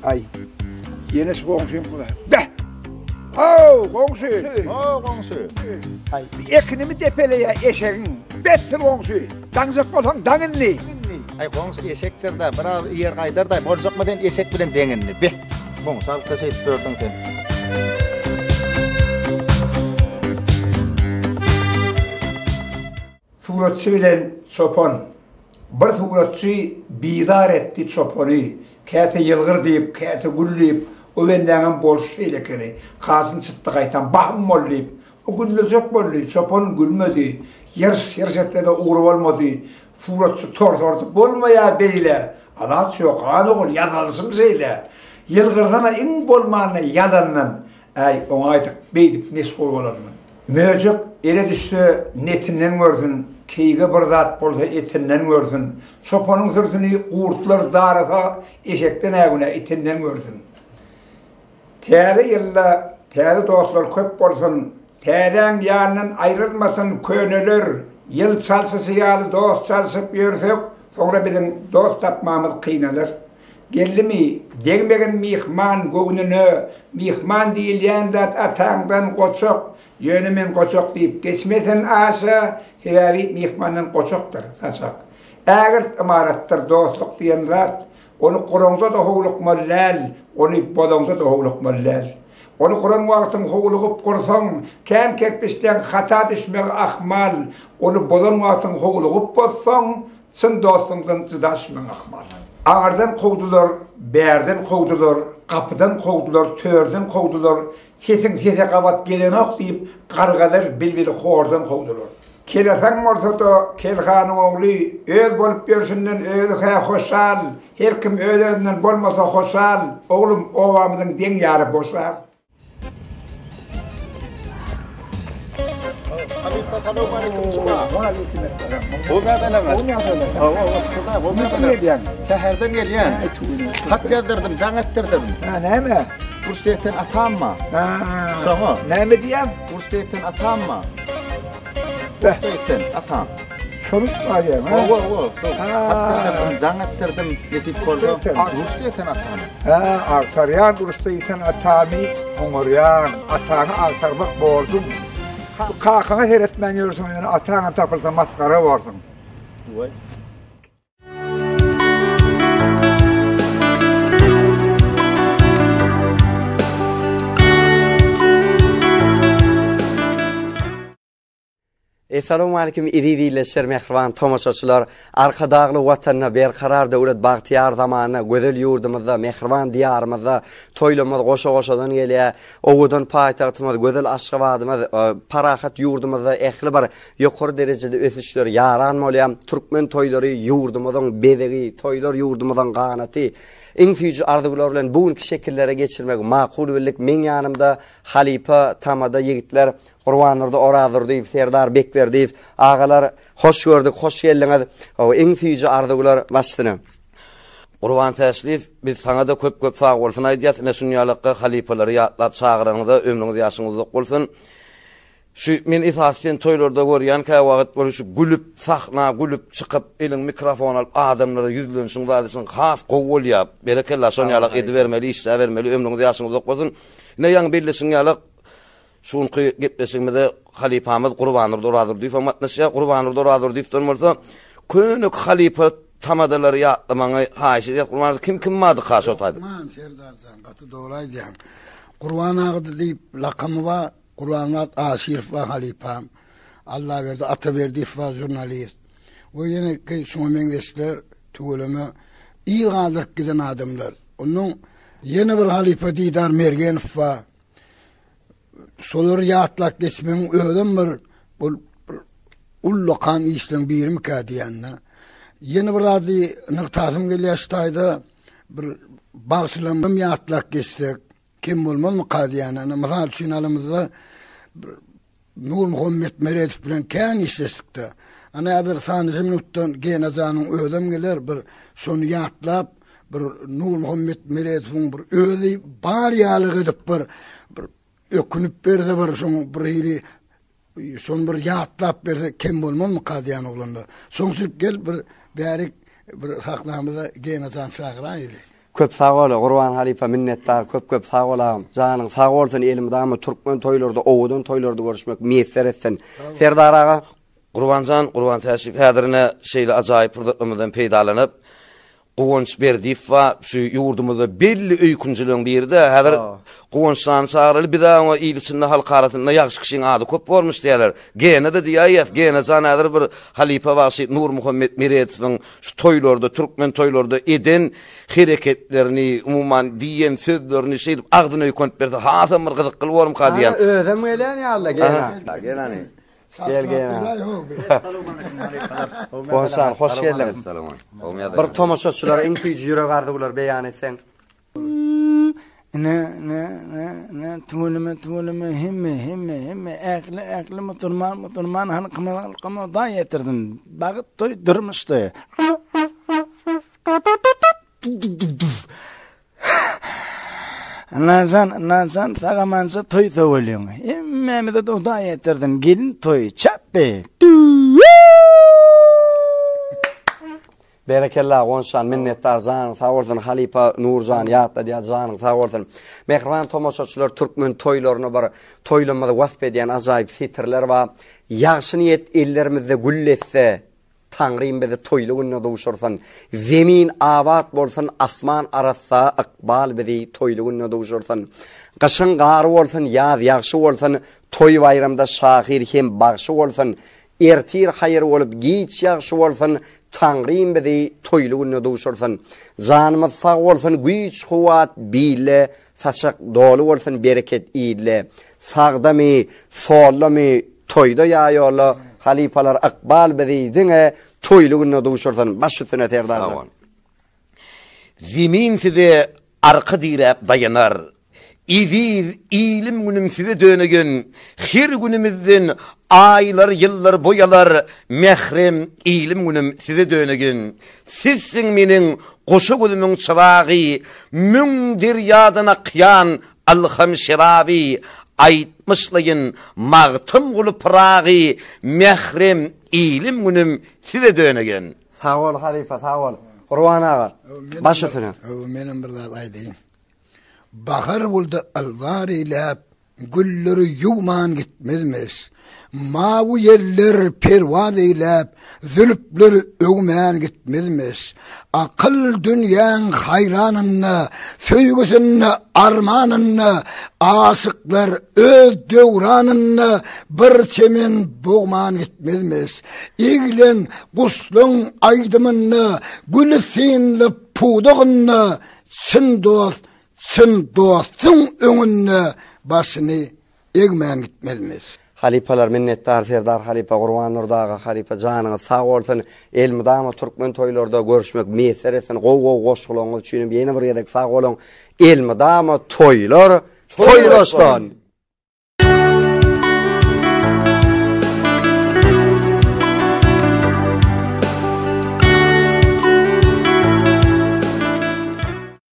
Ay. Yine komşuyum bu da. Be! Oo, komşu. Komşu. Ay. Eknimi depeleye eşeğin. Bettir komşu. Dangsık olsan dangınlı. Ay komşu eşekler de biraz yer kaydar da borcak mı den eşek bilen denginli. Be! Komşu alıp da şeyip gördün sen. Suratçı bilen çopan. Bir suratçı bidar etti çopanı. Kete yılgır deyip, kete gül deyip, o benden borç elekeri. Kasın çıttı kaytan, bahım molleyip. O güllecek molli, çopan gülmedi. Yarış etlerde uğru olmadı. Suratçı tordu. Bolmaya beyle. Anat yok, anı ol, yadalısım zeyle. Yılgırdana in bolmanı yalanla. Ay, ona aytık, beydip neskol olanman. Möcük, ele düştü netinden gördün. Keyge bir zat bolsa etinden görsün. Çopanın sırtını kurtlar darasa eşekten ägüne etinden görsün. Täze yılla, täze dostlar köp bolsun. Täzen ýanyndan ayrılmasın köneler. Yıl çalsısı ýaly dost çalsyp ýörsek, sonra bizim dost tapmamız kıynalar. Geldi degmegen mihman göwnüne, mihman diýilýän zat ataňdan goçak. Yönümün koçok deyip geçmesen aşağı, sebebi mihmanın koçoktur, saçak. Ägir imarattır, dostluk diyen zat, onu Kur'an'da da hoğuluk mollal, onu bodonda da hoğuluk mollal. Onu Kur'an vaktın hoğulukup kursan, ken kekpişten hata düşmek ahmal, onu bodon vaktın hoğulukup bozsan, sın dostundan zıdaşmen ahmal. Ağırdan kovdular, berden kovdular, kapıdan kovdular, törden kovdular, sesin sese kavat gelene ok deyip, kargalar bilbili hordan kovdular. Kelesan olsa da Kelhan'ın oğlu, öz bolup görsünden özü kaya hoşal, her kim özünden bolmasa hoşal, oğlum ovamızın den yarı boşlar. Seherden gelýän. Hat ýazdyrdym, jaň etdirdim. Näme? Bursdaýetden atamma. Şoňa. Näme diýem? Bursdaýetden atamma. Bursdaýetden atam. Şonu aýam. Hat ýazdyrdym, jaň etdirdim, ýetip boldum. Bursdaýetden atam. Artaryan bursdaýetden atamy, oňaryan, ataňy artarmak borcum. Kakana seyretmen görürsün, yani atağına tapılsa maskara varsın. Assalamu alaykum izleyiciler, mehriban tomoşaçylar. Arka dağlı watanna berkarar döwlet bagtyar zamanyna gözel ýurdumyzda, mehriban diýarymyzda toýlamaz goşa-goşadan gelýär. Ogudan paýtagtymyz, gözel Aşgabatymyz, parahat ýurdumyzda ähli bir ýokary derejede ösüşler ýaran bolýar. Türkmen toýlary ýurdumyzyň bedegi, toýlar ýurdumyzyň ganaty. Iň füýji arzular bilen bugünkü şekillere geçirmek makul bilik. Men ýanymda Halipa tamada ýigitler Gurbanurda oradur deyip, Serdar Bekber deyip, ağalar hoş gördük, hoş geldiňiz. O iň füýji arzular başlyny. Gurban täşrif, biz sana da köp sag bolsun aýdýas, näşünýalykka halipalary ýatlap çagyryňyzda ömrüňiz ýaşyňyzda bolsun. Şu men esasen toýlarda görýän ka wagt boluşy gülüp sahna gülüp çykyp eliň mikrofon alyp adamlara ýüzlenşiň radysyň has gowulýap, berekella şonýalyk edibermeli, işe bermeli, ömrüňiz ýaşyňyzda bolsun. Ne ýaňy belleşiň ýalyk şunky gepleşigimde halipamyz Gurbanurda oradur diýip, matnaşa Gurbanurda oradur diýip bolsa, könük halipa tamadalary ýatlamagy haýyş edip Gurbanurda kim mady haş otady. Man Serdarjan gaty dogray diýen. Gurban agdy diýip lakamy var. Kur'anat Aşirif ve Halipam, Allah verdi, ata verdi ve jurnalist. O yine ki şunu mengesler, tuğulama iyi kaldırıp giden adamlar. Onun yeni bir Halipa Didar Mergenov ve solar yatlak geçmenin öğden bir ullokan işlen birim kadiyanna. Yeni bir adı nıktasım geliyastaydı, bir bağışlanmam yatlak geçtik. Kim bulmalı mı kadiyana? Mesela Çinalımızda Nur Muhammed Meredif bilen kän işleştikdi. Ana adır sanıcı minuttan gene canın ödem gelir, bir şonu yatlap, bir Nur Muhammed Meredif'in bir ödü bar yalık edip bir ökünüp berdi bir şonu bir hili şonu bir yatlap berdi, kim bulmalı mı kadiyana oğlunda? Son sürüp gel bir berik bir saklamıza gene can çağıran ili. Köp sağ ol, Qurban halife minnettar, köp sağ olam. Janyň sağ bolsun elimdämi Türkmen toýlarda, owudun toýlarda görüşmek meýser etsin. Serdar ağa, Qurbanjan, Qurban täşrif hädirine şeýle ajaýyp pyrdyklymyzdan peýdalanyp, Quwunç berdiýip we şu ýurdumyzda belli öýkünçiligiň birde häzir Quwunçdan sagryly bir daha ýylysyna halka arasynda ýagşy kişiň ady köp bolmuş diýerler. Gene de diýýär, gene janadyr bir halifa wagty Nur Muhammed Miretowyň şu toýlarda, türkmen toýlarda eden hereketlerini, umuman diýen sözlerini şeýdip agdyna öýkünip berdi. Hazam bir gyzyk kılıp borum diýen. Özüm gelen ýa-Allah gelen. Bonsan, hoş geldin. Bir tomoşaçylar iňkiji ýürek ardylar beýan etseň. Ne tuğulime himme äkli muturman halkıma da yetirdin. Bagyt toy durmuşdy. Nazan tagamansa toy tawalyon. Himme de da yetirdin. Gelin toy çapbe. Berekellah onşan minnettar zanyň sağ bolsun halifa Nurjan ýatda diýär zanyň sağ bolsun. Mehriban tomoşaçylar türkmen toýlaryna bar toýlamada wasp edýän ajaýyp fitrler we ýagşy niýet ellerimizde gülletse Tanrym bizi toýlugyna dowşursun. Zemin abad bolsun, asman arassa aqbal bizi toýlugyna dowşursun. Gaşyň gary bolsun, ýaz ýagşy bolsun, toý bayramda şahir hem bagşy bolsun. Ertir hayır bolup giç ýagşy bolsun. Tanrym bizi toýlugyna dowşursun. Janymyz sag bolsun, güýç kuwat bile, saçak dolu bolsun, bereket ýyly. Sagdamy, sollamy, toýda ýaýola halifalar aqbal bizi diňe toýlugyna dowşursun. Baş üstüne terdar. Zemin size arka direp dayanar. İziz ilim günüm size dönegen, her günümizden aylar, yıllar boyalar, mehrem ilim günüm size dönegen. Sizsin menin koşu günümün çırağı, mün deryadan akyan alham şiravi, aytmışlayın mağtım gulu pırağı, mehrem ilim günüm size dönegen. Sağ ol halifa, sağ ol. Qurban ağa, baş üstüne. Menin bir zat aýdyň. Bahar bulda alvar ilap, gülleri yuman gitmezmiş. Mavu yerler pervaz ilap, zülüpleri ögmen gitmezmiş. Akıl dünyan hayranına, söygüsünne armanına, asıklar öz dövranına, bir çemen boğman gitmezmiş. İglen kuşlun aydımına, gülü sinli puduğuna, Sın dostun öňünde başyny egmen gitmezmiş. Halipalar minnettar Serdar halipa Qurban Nurdağa halipa janyňyz sag bolsun. Elmydama türkmen toýlarda görüşmek meýser etsin. Gow goşgulaňyz üçin ýene bir ýerdek sag bolun. Elmydama toýlar toýlaşdan.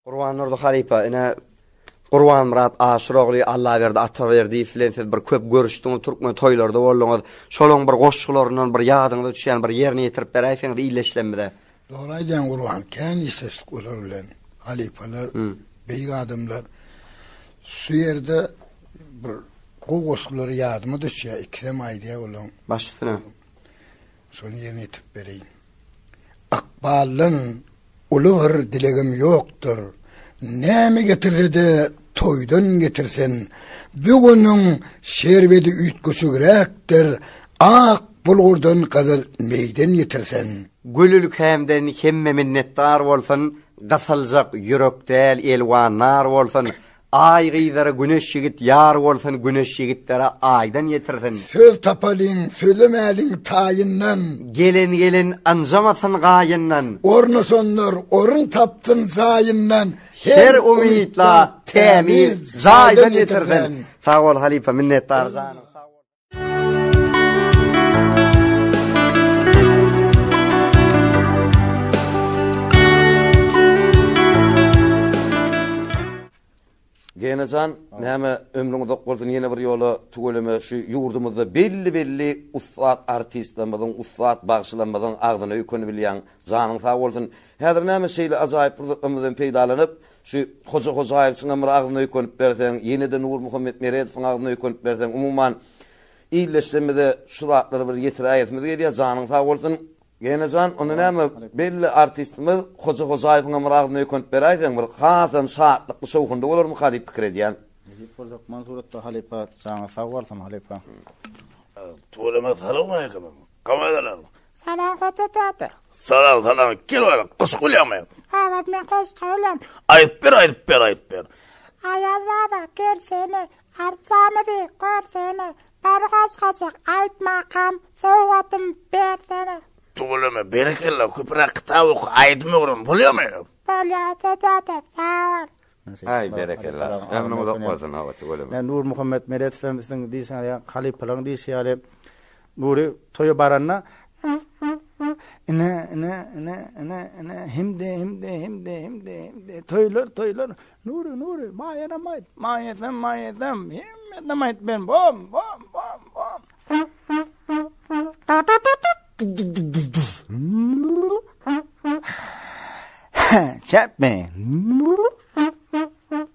Qurban Nurda halipa ine Qurban Murat Aşyrogly Allah berdi, ata berdi, filan bir köp görüşdiňiz türkmen toýlarda bolýaňyz. Şolaň bir goşgularyndan bir ýadyňyza düşýän bir ýerine ýetirip beräýsiňiz iýleşlenmede. Doğru aýdýan Qurban, kän ýeseslik bolar bilen halifalar, beýik adamlar şu ýerde bir goşgulary ýadyma düşýär, ikisem aýdýar bolan. Başyna. Şonu ýerine ýetip bereýin. Akbalyn ulur dilegim yoktur. Näme getirdi toydan getirsen, bugünün şerbeti ütgüsügrektir. Ak bulgurdan kadar meyden getirsen. Gülülük hemden hemme minnettar bolsun, gasaljak yürekdel elwanlar bolsun. Ay gyýdara güneş ýigit ýar bolsun, güneş ýigitlere aýdan ýetirsin. Söz tapalyň, söylemäliň taýyndan. Gelin anjamasyn gaýyndan. Ornasonlar, orun taptın zaýyndan. Her umidla temiz zaýdan ýetirsin. Sag ol halifa minnettar janyň. Genecan näme ömrüňizde bolsun ýene bir ýola tugulemy şu ýurdumyzda belli ustad artistlerimiň, ustad bagşylanmadan agdyny ökünü bilýän janyň sag bolsun. Häzir näme şeýle ajaýyp purduklarymyzdan peýdalanyp şu Hoca Hojaýewiň bir agdyny ökünüp berseň, ýene-de Nur Muhammed Meredowyň agdyny ökünüp berseň, umumyň ýyleşmede şu zatlary bir ýetiräýetmez gelýär janyň sag bolsun. Genecan onu näme belli artistimiz Hoca Hojaýewiň amragyny ökünüp beräýän bir hasam saatlyk şowhunda bolarmy hadip pikir edýän. Bolsak mansuratda halipa sana sag bolsun halipa. Tuğlama salam aleyküm. Kamadalar. Salam Hoca tata. Salam. Gel oğlum. Kız kulyamayım. Evet ben kız kulям. Ayıp ver. Ayaz baba gel seni. Arçamıdı gör seni. Barğaz kaçak aytmakam. Soğatım ber seni. Tuğlama berekella köpürak tavuk ayıtma oğlum. Buluyor muyum? Buluyor tata sağ ol. Ay berekella. Ömrüňizde bolsun hawa tugulemy. Ben Nur Muhammed Meredowyň diýsen ya halipalyň diýýär. Nuri toýa baranna ne himde toylar Nuri mayedem himde mayet ben bom Çapme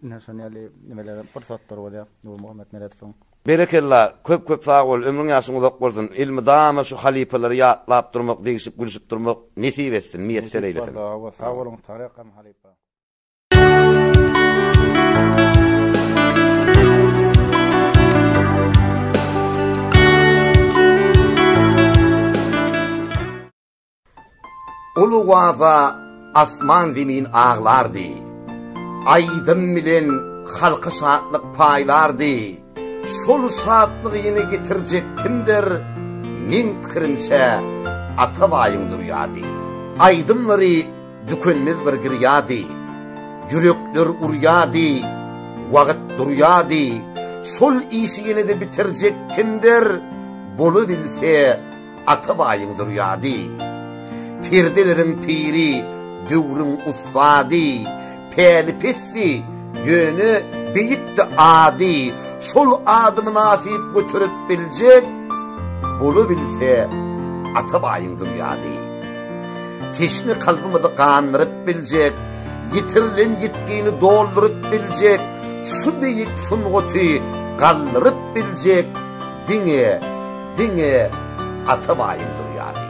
nasyonali nimeler pursatlar bolýar Nur Muhammed Meredowyň. Berekella köp sag bol, ömrüň ýaşyň uzak bolsun. Ilmi dama şu halipalary ýatlap durmak, degişip gülüşip durmak nesip etsin, miýetler eýlesin. Sag bolun tarakam halipa. Uluwaza asman zemin ağlardy. Aydym bilen halky şatlyk paýlardy. Şol şatlygyny getirjek kimdir? Min pikirimçe atabaýyňdyr ýady. Aydymlary dükünmez bir girýady. Yürekler urýady. Wagt durýady. Şol işigini de bitirjek kimdir? Bolu bilse atabaýyňdyr ýady. Pirdelerin piri, döwrüň ustady, pelipesi, yönü beyitdi adi, şol adı münasip götürüp biljek, bolu bilse atabaýyňdyr ýady. Teşni kalbymyzy ganyryp biljek, yitirilen yetgini doldurup biljek, şu beyik sunguty gallyryp biljek, diňe atabaýyňdyr ýady.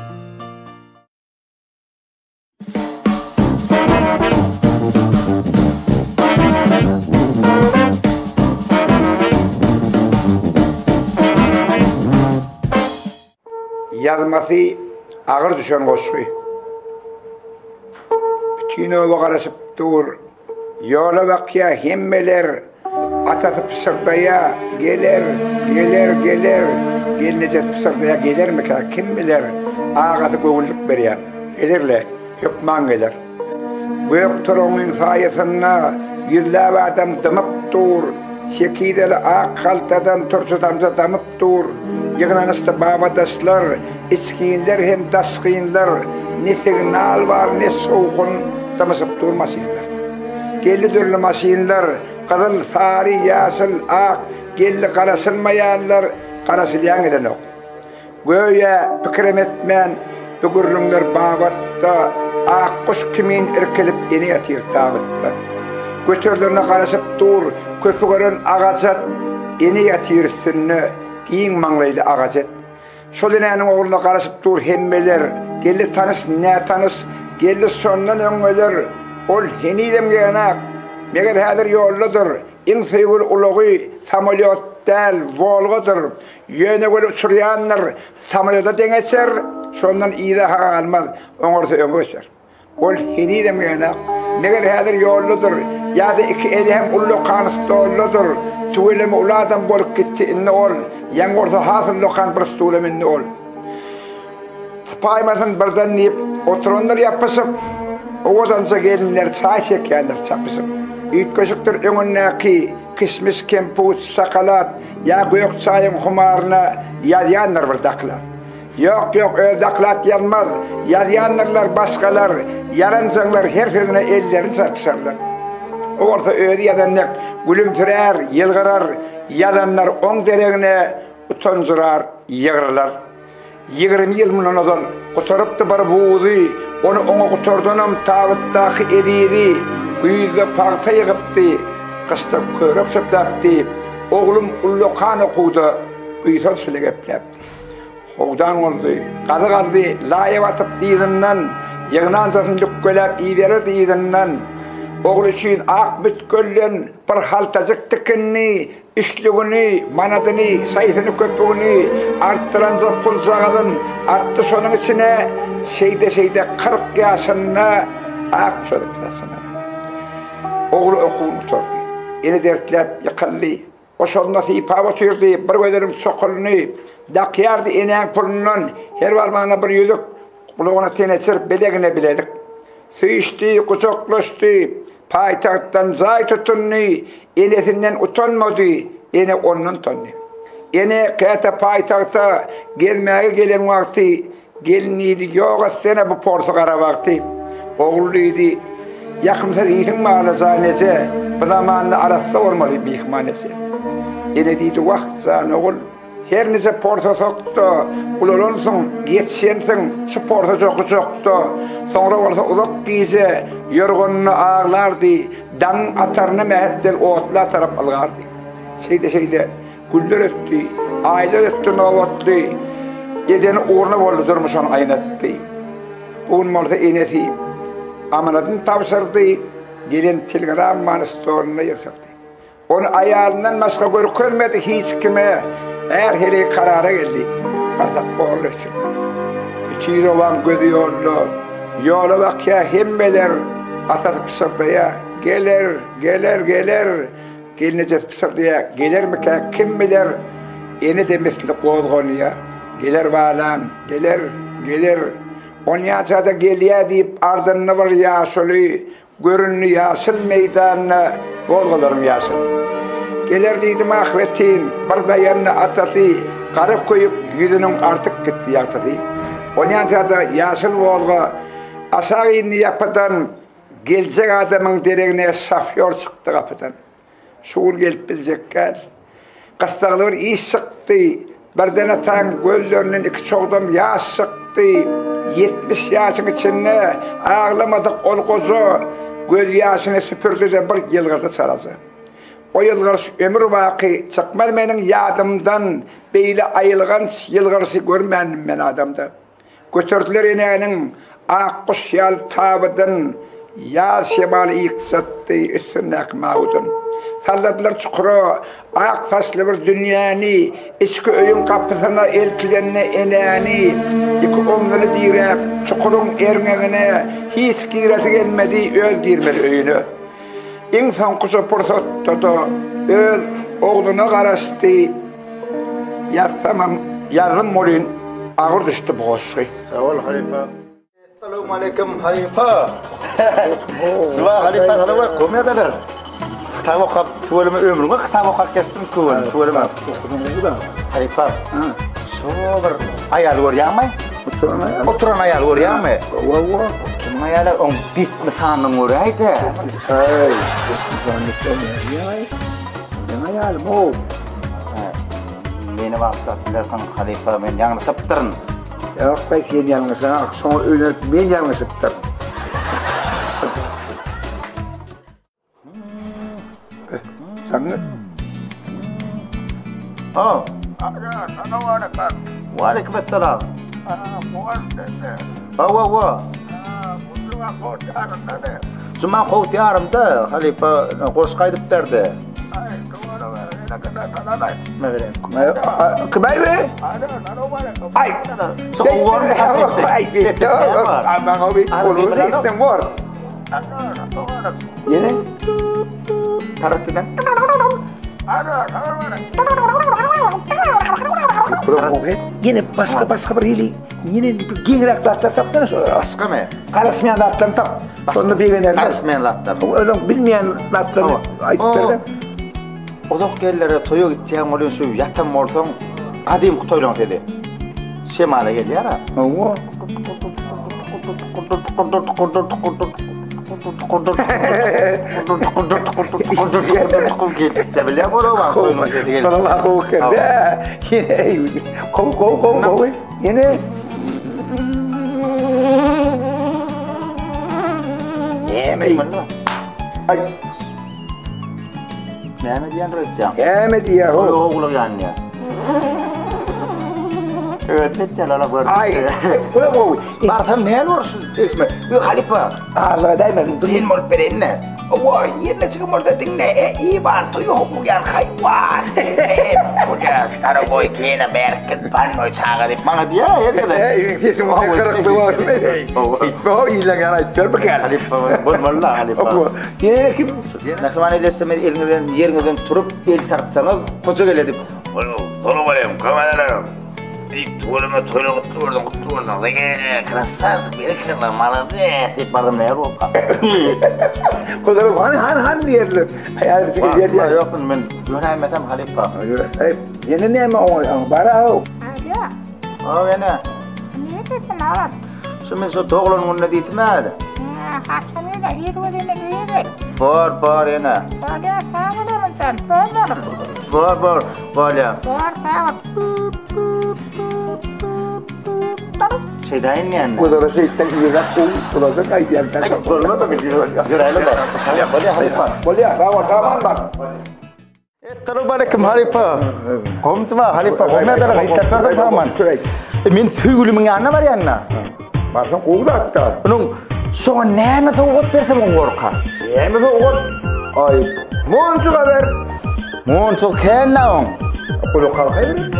Yazması ağır düşen goşgy. Bütün o garasıp dur. Yola bakya hemmeler atasıp sırdaya gelir. Gelinecek sırdaya gelir mi ka kim bilir? Ağası göğüllük berýär. Gelirler, hükman gelir. Büyük torunun sayesinde yüzler adam dımıp dur. Şekideli ak kaltadan turşutamsa damıp dur. Yığınanısta babadaşlar, içkiyinler hem daşkiyinler, ne signal var ne soğukun damasıp durmasıyınlar. Gelli dörlü masiyinler, kızıl, sarı, yaşıl, ak, gelli karasılmayanlar, karasılyan eden ok. Göğe pikirim etmeyen, bugürrünler babatta, ak kuş kimin irkilip eni yatır tağıtta. Götürlerine karasıp dur, köpügörün ağaçat, eni yatırsınne, giyin manglaylı ağacet. Şol enäniň oğluna garaşyp dur hemmeler, gelli tanys, ne tanys, gelli sondan öňgeler, ol henidem genak, meger häzir ýoldadyr, iň söýgül ulagy samolyot däl, Volgadyr, ýöne göre uçurýanlar, samolyoda deňeçer, şondan ýa almaz, oňorsa öňe geçer. Ol henidem genak, meger häzir ýoldadyr, ýa-da iki elhem ullu kanystoladyr, tuğulem uladan bolup gitti inne ol, yaňorsa hasıl lokan bir stulem inne ol. Spaymasın birden nip, oturunlar yapışıp, owazanca gelinler çay çekýänler çapışıp. Üýt köşükdir öňündäki kismis, kemput, sakalat, ýa göýük çaýyň humaryna ýadýanlar bir daklat. Yok, öyle daklat yanmaz. Ýadýanlar başgalar, yaranjaňlar her sözüne ellerini çarpışarlar. Orta öýdi ýadanlar gülümtirer, ýylgyrar, ýadanlar oň deregine utanjyrar, ýygyrlar. 20 ýyl mundan odan gutarıpdy bir buğdy, onu oňa gutardynam tabutdaky edidi, güýde parta ýygypdy, gysta körep çöpläpdi. Oğlum ulluqan okudu, güýsel sülegepläpdi. Howdan boldy, gazy laýa batyp diýdinden, ýygnan zatyn lükkelep iýbere diýdinden, oğul üçin ak bütgöllen bir haltazyk tikinni, işligini, manadyny, saýtyny köpügini arttyranca pul jagadyn, artdy şonuň içine şeýde 40 ýaşyna ak çöpläsine. Oğul okuwuny tordy. Ene dertlep ýakally. Oşol nasip hava tüyürdü, bir göderim çokulunu, dakyardı eneğin pulundan, her varmağına bir yüzük, kulağına teneçir, belegine biledik. Süyüştü, kucaklaştı, payitahttan zay tutunnu, enesinden utanmadı, ene ondan tanı. Ene kayata payitahta gelmeye gelen vakti, geliniydi, yoga sene bu portakara vakti. Oğulluydu, yakımsa iyisin mağazanece, bu zamanında arası olmadı bir ihmanesi. Ene deydi vakt zan oğul, her nece porta soktu, ululunsun, yetsensin, şu porta çoktu, sonra olsa ulak giyice, yorgununu ağlardı, dan atarını mehettel oğutla taraf algardı. Şeyde, güller öttü, aylar öttü, novatlı, edeni uğruna oldu durmuş onu aynattı. Bugün molsa enesi, amanatını tavsırdı, gelen telegram manistörüne yaksırdı. Onu ayarından başka görmedi hiç kime. Eğer hele karara geldi, artık boğulur için. Bütün olan gözü yollu, yola bak ya hemmeler atıp pısırdıya, gelir. Gelineceğiz pısırdıya, gelir mi ki kim bilir, eni de misli kozgonuya, gelir valan, gelir. On yaşada geliye deyip ardını var yaşılı, görünlü yaşıl meydanına, kozgolarım yaşılı. Gelir deydim ahiretin, bir dayanına atası, karıp koyup yüzünün artık gitti yatası. On yaşada yaşıl volga, aşağı indi yapıdan, gelecek adamın deregine safyor çıktı kapıdan. Şuur gelip bilecek gel. Kastağlar iyi sıktı, bir dene tan gözlerinin iki çoğdum yaş sıktı. 70 yaşın içinde ağlamadık ol kozu, göz yaşını süpürdü de bir yılgırdı çarası. O yılgır ömür vakı çıkmadı benim yadımdan, beyle ayılgan yılgırsı görmedim ben adamda. Götürdüler ineğinin ak kuş yal tabıdın, yaz şemali iktisattı üstündeki mağudun. Salladılar çukuru, ak saçlı bir dünyanı, içki öyün kapısına elkilenine eneğini, iki omları direp, çukurun ermeğine, hiç giresi gelmedi, öl girmedi öyünü. İnsan kuşu fırsat tutu, öl oğluna karıştı, yartamam, yarım molin, ağır düştü boğuşu. Sağ ol Halifa. Assalamu alaikum Halifa. Sabah Halifa, salam alaikum. Ne derler? Kitap okuyup tuvalime ömrüme kitap okuyup kestim tuvalime. Halifa, şu bir ayal var ya mı? Oturan ayal var ya mı? Kim ayal? On bitme sandım oraydı. Hey, ne ayal bu? Beni bağışlattılar Halifa, ben yanlışıp durun. Yok be sen yanlışsın, sonra öyle ben yanlışıptır. Sen ne? Oh. Waalaikumsalam. Wa. Cuma qo'yarımda Halifa qo'sh qaytib berdi. Kıbay be? Ay! Soğuğun hasretti. Ay! Aman abi, olur ettin var. Yine? Tarafından. Yine başka bir hili. Yine gengirak latlar taptınız. Başka mı? Karasmayan latlarını tap. Sonra bir venerler. Karasmayan latlar. Öyle bilmeyen latlarını ayıp verdim. Odak yerlere toya gideceğim oluyor şu yatan olsam adim kutoylan dedi. Şemale geldi ya. Gitse bile bana bak. Bana kovukken de yine kov yine yemeyin. Ay. Ne diyen rıcam? Yemedi ya o. Oğlum yani ya. Evet, ne la böyle. Ay. Ulan o. Barham ne olursun? Eksme. Bu halifa. Allah değmesin. Bilin mol perenne. Vay, yerine çıkım orada dinle. İyi var, toyu hokulayan hayvan. Burada tarı boy kiyene berkin pannoy çağa deyip bana diye herkese. Yeşim o kırıklı var. O iyiyle kanayt ver bakalım. Halifa, bol valla halifa. Yine kim? Ne zaman eylesem yerinizden turup el sarpsanız koca geledim. Sonu valayım, kameralerim. Deyip tuvalime kutlu vurdum. Krasaz beni kırlamalı de. Deyip bardım ne yer oldu? Kodarım han diyelim. Hayal çıkıyor diye. Yok ben yönelmesem halifa. Yine ne mi o? Bara o. Alo, O beni. niye gittin avat? Şimdi şu doğulun önüne deyitmedi. Hasan'ıyla yürüdüğünü duyuyor. Bor yine. Sonra sağ olun sen, sonra. Bor ya. Sonra sağ ol. Şeyden ne anne? Kodara şeytan yiyecek o. Kodara kaydiyen ben. Sorma da bir yürüyelim de. Halifa. Bolya, kaman bak. Assalamualaikum halifa. Komsuma halifa. Komya da isterlerden tamam. Min sügülümün yanına var yanına. Barsan kovu da hatta. Bunun sonra neyme soğuk versem korka. Yeme soğuk. Ay. Monçuk haber. Monçuk kenna on. Kulu kalkayım.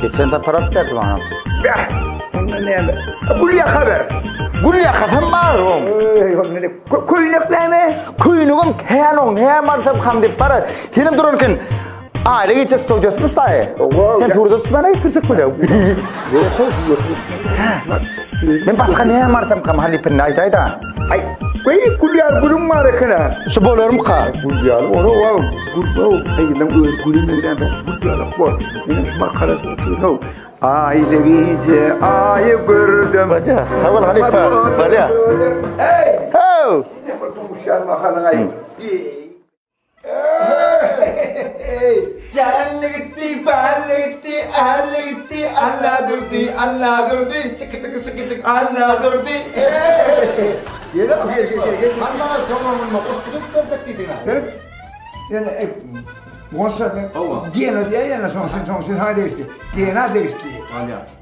Geçen de para verdi bana. Ya. Ne yeme? Bulya haber. Gulya kafam var on. Kuyunukleme. Kuyunugum kenon hemarsam kamdip para. Senin dururken aile geçes stojasın ustaye. Sen turda düşmana getirsek bile. Ben başka ne hemarsam kam halipin ayda. Ay. Koy kulyar bulun var kana. Şu bolurum ka. Kulyar onu var. Kulbo. Ay lan kulun ne kulyar var. Benim şu makaras oturuyor. Aile gece ayı gördüm. Baca. Tamam halifa. Baca. Hey. Ho. Konuşan makalın ay. Canlı gitti, pahalı gitti, ahlı gitti, Allah durdu, sıkıtık, Allah durdu. Gel. Anlama tamamın makoskuduk versek dediğine. Yani Monsa gene diye yana son hadi işte. Gene de işte.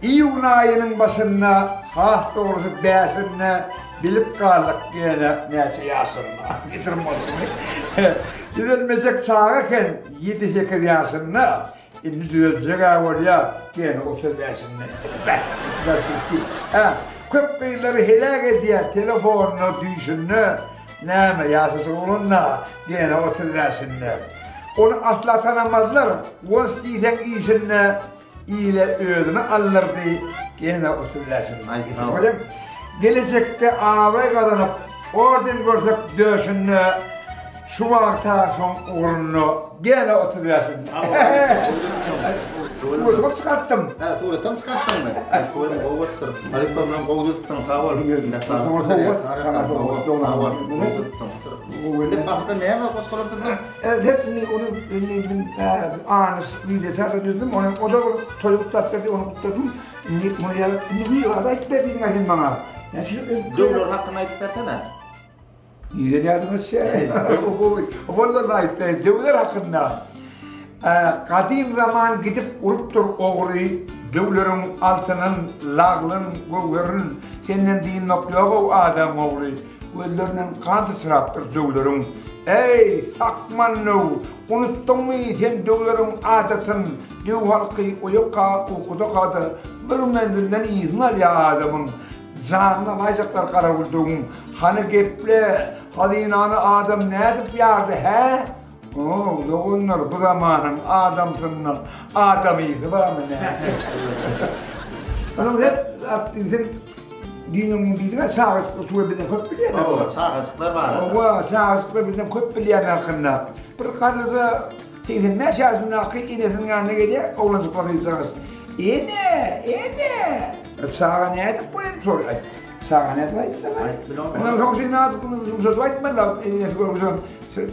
İyun ayının başında hafta doğrusu beşinde bilip kaldık gene neyse yaşında. Getirmezsin. Gidilmeyecek çağırken 7-8 yaşında indi düzecek var ya gene 30 yaşında. Köp kıyıları helak ediyor telefonunu düşünü. Neyme yasası olunla gene 30 yaşında. Onu asla tanımazlar. Once diyden iyisine iyiyle öğüdünü alırdı. Gene 30 yaşında. Gelecekte ağabey kazanıp oradan görsek döşünü şu vakta son uğrunu gene 30 yaşında. Bunu çıkarttım. Tuğratan çıkarttın mı? Tuğratan kovurttur. Halifamdan kovurttursun. Sağ ol. Başka ne var? Hep onu anız videoda düzdüm. O da çocuk tatlıydı onu kutladım. Ne da etmediğini ayın bana. Dövler hakkında etmesene. İyi de yardım etse. Vallahi etmedi. Dövler hakkında. Kadim zaman gidip uruptur oğruyu. Dövlerin altının, lağlın, gövlerin kendin noktaya o adam oğruyu. Öllerinin kanı sıraptır dövlerin. Ey takmanlı, unuttun mu sen dövlerin adetini? Döv halkı uyuka okudu kadı. Bir mendilden izin al ya adamın. Canına layacaklar karavuldun. Hani geple, hadi inanı adam ne edip yardı he? Oo, onlar bu zamanın adamsınlar. Adamıydı var mı ne? Onu hep attın. Dünyanın bildiğine çağrışıklı tuğu birden köp bileyenler var. Oo, çağrışıklar var. Oo, çağrışıklı birden köp bileyenler hakkında. Bir karısı teyzenin meşasının hakkı inesinin yanına geliyor, oğlancıkları yiyeceğiz. İne. Çağa ne edip bu en soruyor. Sağa ne diyeceksin? Ondan sonra sen nazıkını söz aytma la.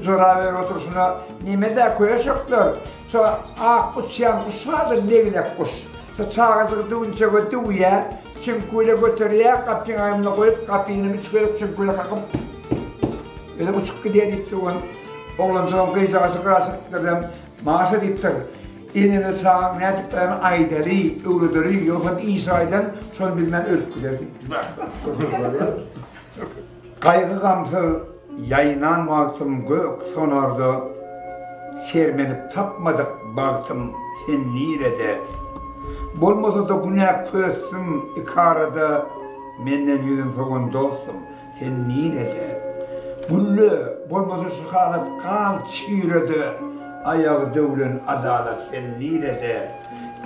Zoraver otursuna nimede koya çoklar. Sonra ak uçyan usmadır leglek kuş. Sonra çağızı duyunca götüye. Çinkuyla götürüye kapının ayımına koyup kapını çıkarıp çinkuyla kakıp öyle uçuk gidiyor deyipti oğlum. Oğlum sonra kıyacağısı kırasıklarım mağaza deyiptir. İnini sağım ne ettiklerini aydeli, öğrüdürü, yoksa İsa'ydan sonra bilmem ölüp giderdi. Kaygı kamsı yayınan vaktım gök sonardı. Sermenip tapmadık baktım sen nirede. Bolmasa da günah pössüm ikarada menden yüzün soğun dostum sen nirede. Bulle bolmasa şu halat kal çiğredi. Ayağı dövlen adalet sen nirede.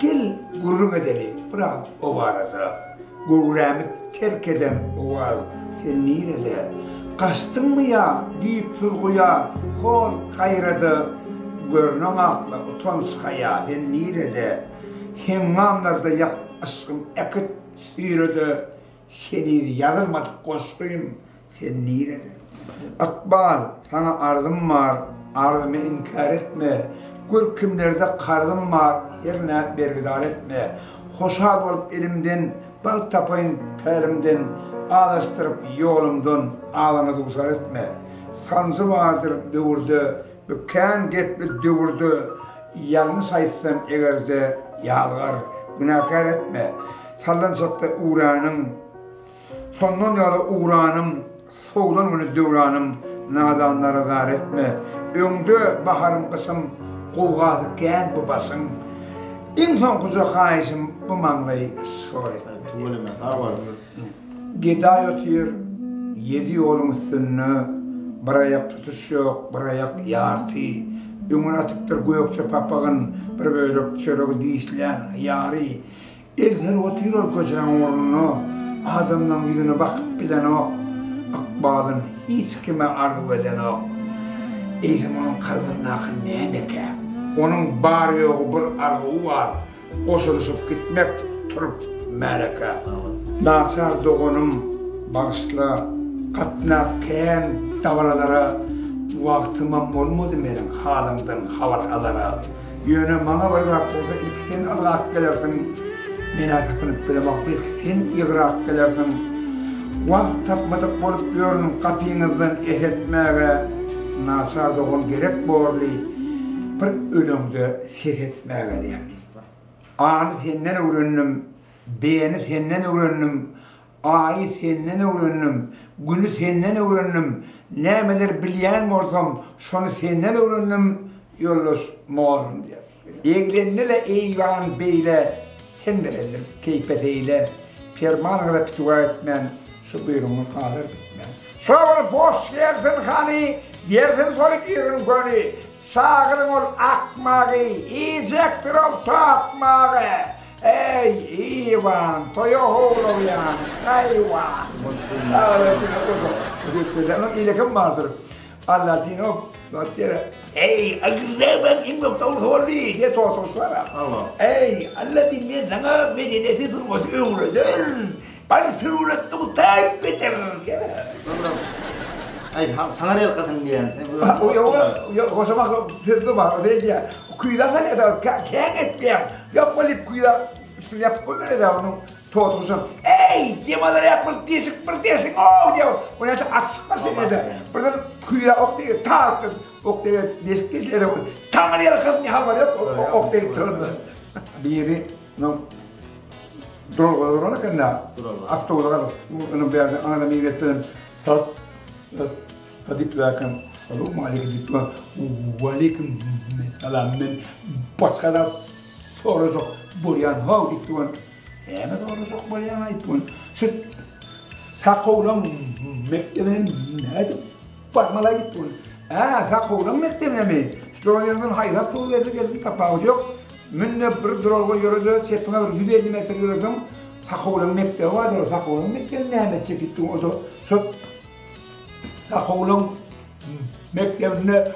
Gel gurrun edeli bırak o arada. Gurremi terk eden o var sen nirede. Kastın mı ya deyip sulguya hol kayradı. Görünün akla utans kaya sen nirede. Hemmamlarda yak askım ekit sürüdü. Seni yanılmadık koşkuyum sen nirede. Akbal sana arzım var. Arzımı inkar etme. Gör kimlerde kardım var. Yerine bergidar etme. Hoşal olup elimden. Bal tapayın perimden. Ağlaştırıp yolumdan. Ağlanı duzar etme. Sancı vardır dövürdü. Büken gepli dövürdü. Yalnız aytsam egerde yalgar. Günahkar etme. Sallansakta uğranım. Sondan yolu uğranım. Soğudan onu dövranım. Nadanları gar etme. Öngde baharım kısım, kovgadı gen bu basın. İnsan kuzu kayışım bu mamlayı sor etme. Giday otuyor, 7 yolun üstünü, bir ayak tutuş yok, bir ayak yartı. Öngün atıktır gökçe papağın, bir böyle çörüğü dişleyen yarı. Elden otuyor kocan oğlunu, adamdan yüzüne bakıp bilen o. Akbalın hiç kime arzu eden o. Eyhim onun kalbinin akın neymek ya? Onun bari yoğu bir arzu var. Koşuluşup gitmek turup mereke. Nasar doğunum bağışla katnap keyen davaralara vaktimam olmadı benim halimden havarhalara. Yöne bana bırak olsa ilk sen alak gelirsin. Mena tapınıp bile bak ilk sen iğrak gelirsin. Vakt tapmadık bolup görünüm kapıyınızdan esetmeye nasar doğun gerek borli bir ölümde sesetmeye diye. Anı senden öğrendim, beğeni senden öğrendim, ayı senden öğrendim, günü senden öğrendim, nemeler bilen olsam şunu senden öğrendim, yolluş moğolum diye. Eğlenle eyvan beyle, sen verelim keypeteyle, permanıra pituğa etmen, şu buyruğunu kalır bitmen. Sonra boş yersin hani, yersin soyut yerin gönü. Sağırın ol akmağı, yiyecektir ol tokmağı. Ey İvan, toyo oğlum yani, hayvan. Sağırın iyilekim vardır. Allah din o, ey agirre ben imgöp tavul holi diye tortoslara. Ey Allah din ne sana medeniyeti sırmaz öğreden. Ben sürüret tuğ tayip bitir. Ay, tangar el kadın diyen. O zaman sözü var, o değil ya. Kuyudan ne de kâğen etkiyen. Yapmalıp kuyudan, yap koyduğunu da onun tortosun. Ey, diyemaları yapmak diyesin, bir diyesin, ooo diyor. Onu da at sıkmasın ne de. Buradan kuyudan ok diye tartın. Ok diye desik kesilere koy. Tangar el kadın ne var yok, ok diye tırdı. Biri, durulana kadar. Hafta olarak, onun bir yerde anadam iyi etmedim. Hadip lakin Selamun aleyküm ditwa Waleyküm selam men başkalar soracak buryan hav ditwan hemen soracak buryan aytwan sen sakoğlan mektebinin hadi parmalar ditwan sakoğlan mektebine mi Storya'nın hayrat dolu verdi geldi kapağı yok minne bir duralga yürüdü çepine bir 150 metre yürüdüm sakoğlan mektebi vardı sakoğlan mektebine hemen çekittim o da sakoğlan mektebine